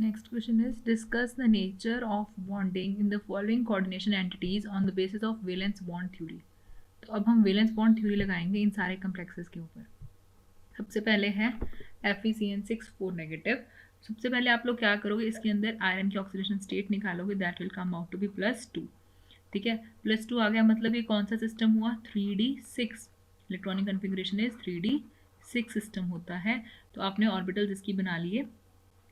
Next question is discuss the nature of bonding in the following coordination entities on the basis of valence bond theory। तो अब हम valence bond theory लगाएंगे इन सारे complexes के ऊपर। सबसे पहले है FeCN6 4 नेगेटिव। सबसे पहले आप लोग क्या करोगे, इसके अंदर आयरन की ऑक्सीडेशन स्टेट निकालोगे, that will come out to be +2। ठीक है, +2 आ गया, मतलब ये कौन सा सिस्टम हुआ, 3d6। Electronic configuration is 3d6 system होता है। तो आपने ऑर्बिटल्स इसकी बना लिए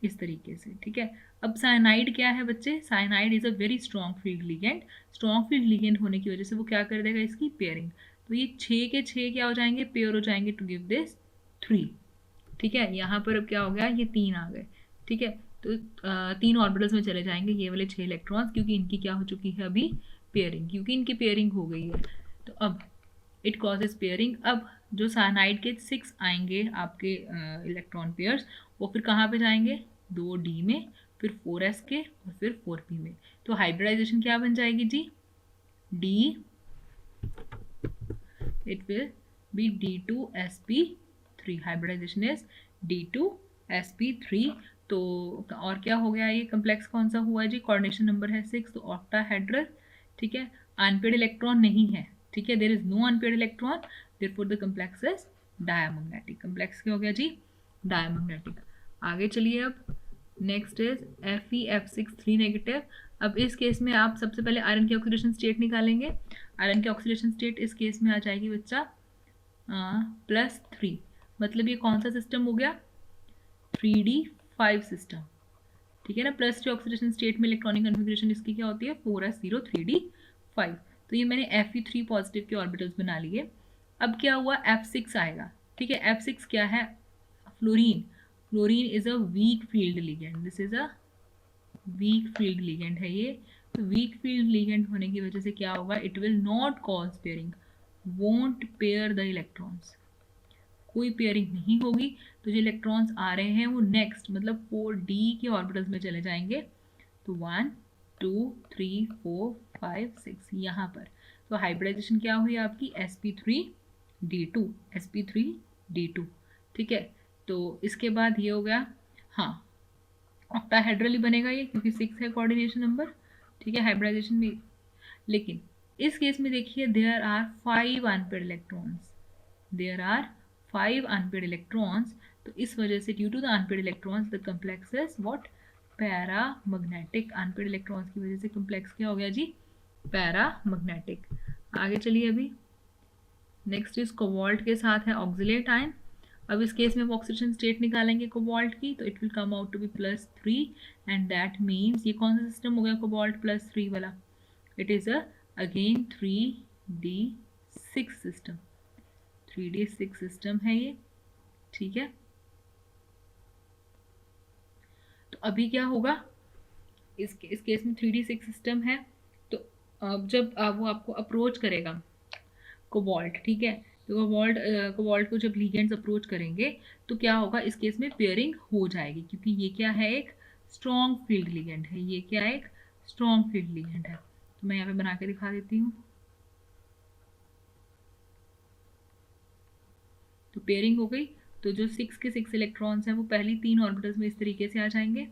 इस तरीके से। ठीक है, अब साइनाइड क्या है बच्चे, cyanide is a very strong field ligand. Strong field ligand होने की वजह से वो क्या कर देगा, इसकी पेयरिंग। तो ये 6 के 6 क्या हो जाएंगे, पेयर हो जाएंगे टू गिव दिस 3। ठीक है, यहाँ पर अब क्या हो गया, ये 3 आ गए। ठीक है, तो 3 ऑर्बिटल्स में चले जाएंगे ये वाले 6 इलेक्ट्रॉन्स, क्योंकि इनकी क्या हो चुकी है अभी, पेयरिंग, क्योंकि इनकी पेयरिंग हो गई है। तो अब इट कॉजेज पेयरिंग। अब जो साइनाइड के 6 आएंगे आपके इलेक्ट्रॉन पेयर्स, वो फिर कहाँ पे जाएंगे, 2d में, फिर 4s के, और फिर 4p में। तो हाइब्रिडाइजेशन क्या बन जाएगी जी, d, it will be d2sp3। Hybridisation is d2sp3। तो और क्या हो गया, ये कम्प्लेक्स कौन सा हुआ है जी, कोऑर्डिनेशन नंबर है 6, तो ऑक्टाहेड्रल। ठीक है, अनपेड इलेक्ट्रॉन नहीं है। ठीक है, there is no unpaired electron, therefore the complex is diamagnetic. Complex क्या हो गया जी, डायमैग्नेटिक। आगे चलिए, अब नेक्स्ट इज FeF6 3 नेगेटिव। अब इस केस में आप सबसे पहले आयरन की ऑक्सीडेशन स्टेट निकालेंगे। आयरन की ऑक्सीडेशन स्टेट इस केस में आ जाएगी बच्चा +3। मतलब ये कौन सा सिस्टम हो गया, 3d5 सिस्टम। ठीक है ना, +3 ऑक्सीडेशन स्टेट में इलेक्ट्रॉनिक कन्फिग्रेशन इसकी क्या होती है, 4s0 3d5। तो ये मैंने Fe3 पॉजिटिव के ऑर्बिटल्स बना लिए। अब क्या हुआ, F6 आएगा। ठीक है, F6 क्या है, fluorine. Fluorine is a weak field ligand, this is a weak field ligand है ये। तो वीक फील्ड लिगेंड होने की वजह से क्या होगा, it will not cause pairing, won't pair the electrons, कोई पेयरिंग नहीं होगी। तो जो इलेक्ट्रॉन्स आ रहे हैं वो नेक्स्ट मतलब 4d के ऑर्बिटल्स में चले जाएंगे। तो 1 2 3 4 5 6 यहाँ पर। तो हाइब्रिडाइजेशन क्या हुई आपकी, sp3d2, sp3d2। ठीक है, तो इसके बाद ये हो गया, हाँ ऑक्टाहेड्रल ही बनेगा ये, क्योंकि 6 है कोऑर्डिनेशन नंबर। ठीक है, हाइब्रिडाइजेशन में। लेकिन इस केस में देखिए, there are 5 unpaired electrons, there are 5 unpaired electrons. तो इस वजह से due to the unpaired electrons the complex is what, paramagnetic. Unpaired electrons की वजह से कम्प्लेक्स क्या हो गया जी, पैरामैग्नेटिक। आगे चलिए, अभी नेक्स्ट इज कोबाल्ट के साथ है ऑक्सिलेट आयन। अब इस केस में हम ऑक्सीडेशन स्टेट निकालेंगे कोबाल्ट की, तो it will come out to be +3 and that means ये कौन सा सिस्टम हो गया कोबाल्ट +3 वाला, it is again 3d6 system. 3d6 system है ये। ठीक है, तो अभी क्या होगा, इस केस में 3d6 सिस्टम है। तो अब जब वो आपको अप्रोच करेगा कोबाल्ट, ठीक है, तो कोबाल्ट को जब लिगेंड्स अप्रोच करेंगे तो क्या होगा, इस केस में पेयरिंग हो जाएगी, क्योंकि ये क्या है, एक स्ट्रॉन्ग फील्ड लिगेंड है। ये क्या है, एक स्ट्रॉन्ग फील्ड लिगेंड है। तो मैं यहाँ पे बना के दिखा देती हूँ। तो पेयरिंग हो गई, तो जो 6 के 6 इलेक्ट्रॉन्स हैं वो पहली 3 ऑर्बिटल्स में इस तरीके से आ जाएंगे।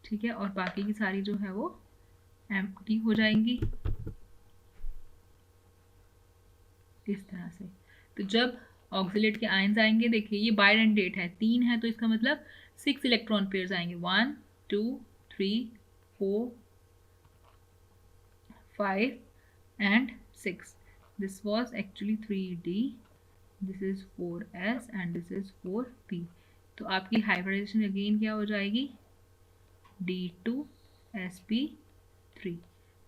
ठीक है, और बाकी की सारी जो है वो एम्प्टी हो जाएंगी इस तरह से। तो जब ऑक्सिलेट के आयंस आएंगे, देखिए ये बाइडेंडेट है, 3 है, तो इसका मतलब 6 इलेक्ट्रॉन पेयर्स आएंगे, 1 2 3 4 5 and 6. This was actually 3d, this is 4s and this is 4p. तो आपकी हाइब्रिडाइजेशन अगेन क्या हो जाएगी, d2sp3।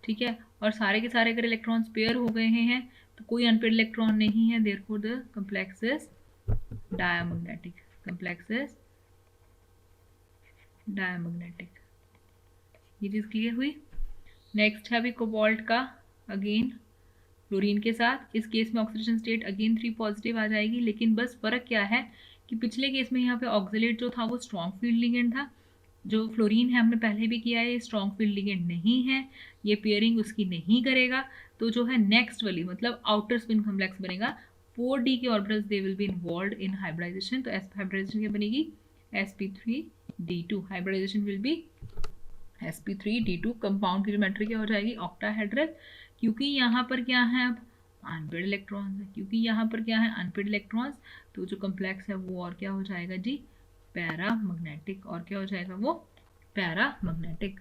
ठीक है, और सारे के सारे अगर इलेक्ट्रॉन्स पेयर हो गए हैं तो कोई अनपेड इलेक्ट्रॉन नहीं है, therefore the complex is diamagnetic. Complex is diamagnetic. ये चीज क्लियर हुई। नेक्स्ट है अभी कोबाल्ट का, अगेन क्लोरीन के साथ। इस केस में ऑक्सीडेशन स्टेट अगेन 3 पॉजिटिव आ जाएगी, लेकिन बस फर्क क्या है कि पिछले केस में यहाँ पे ऑक्सिलेट जो था वो स्ट्रॉन्ग फील्ड लिगेंड था, जो फ्लोरीन है हमने पहले भी किया है, ये स्ट्रॉन्ग फील्ड लिगेंड नहीं है, ये पेयरिंग उसकी नहीं करेगा। तो जो है नेक्स्ट वाली मतलब आउटर स्पिन कॉम्प्लेक्स बनेगा, 4d के orbitals they will be involve in hybridisation. तो हाइब्रिडाइजेशन क्या बनेगी, sp3 D2 hybridisation will be sp3 D2। Compound की ज्योमेट्री क्या हो जाएगी, ऑक्टाहेड्रल, क्योंकि यहाँ पर क्या है अब अनपेड इलेक्ट्रॉन्स है, क्योंकि यहाँ पर क्या है अनपेड इलेक्ट्रॉन्स, तो जो कम्प्लेक्स है वो और क्या हो जाएगा जी, पैरामैग्नेटिक, और क्या हो जाएगा वो पैरामैग्नेटिक।